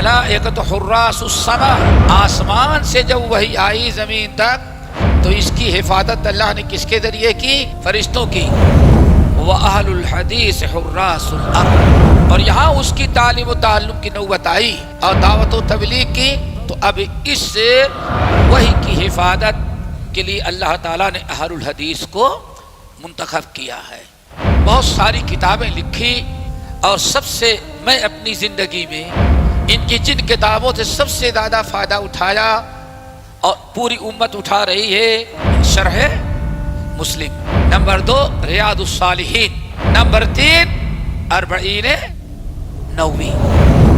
الملائکۃ حراس السما، آسمان سے جب وہی آئی زمین تک تو اس کی حفاظت اللہ نے کس کے ذریعے کی؟ فرشتوں کی۔ وَأَهْلُ الْحَدِيثِ حُرَّاسُ الْأَرْضِ، اور یہاں اس کی تعلیم و تعلم کی نوبت آئی اور دعوت و تبلیغ کی، تو اب اس سے وحی کی حفاظت کے لیے اللہ تعالیٰ نے اہل الحدیث کو منتخب کیا ہے۔ بہت ساری کتابیں لکھی، اور سب سے میں اپنی زندگی میں ان کی جن کتابوں سے سب سے زیادہ فائدہ اٹھایا اور پوری امت اٹھا رہی ہے، شرح مسلم، نمبر 2 ریاض الصالحین، نمبر 3 اربعین نووی۔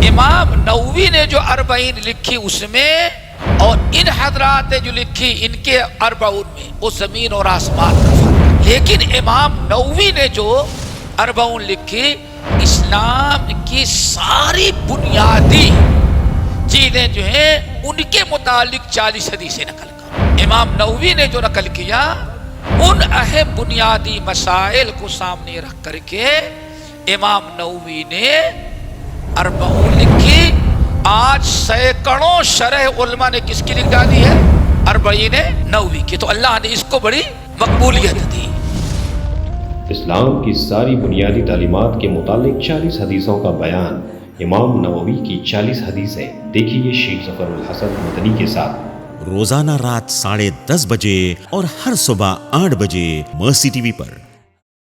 امام نووی نے جو اربعین لکھی اس میں، اور ان حضرات نے جو لکھی ان کے اربعون میں، وہ زمین اور آسمان کا فرق ہے۔ لیکن امام نووی نے جو اربعون لکھی، اسلام کی ساری بنیادی چیزیں جو ہیں ان کے متعلق 40 حدیثیں نقل کر، امام نووی نے جو نقل کیا ان اہم بنیادی مسائل کو سامنے رکھ کر کے امام نووی نے اربعون لکھی۔ آج سینکڑوں شرح علماء نے کس کی لکھ ڈالی ہے؟ اربعین نووی کی۔ تو اللہ نے اس کو بڑی مقبولیت دی۔ اسلام کی ساری بنیادی تعلیمات کے متعلق 40 حدیثوں کا بیان، امام نووی کی 40 حدیثیں۔ دیکھیے شیخ ظفر الحسن مدنی کے ساتھ روزانہ رات 10:30 بجے اور ہر صبح 8 بجے مرسی ٹی وی پر۔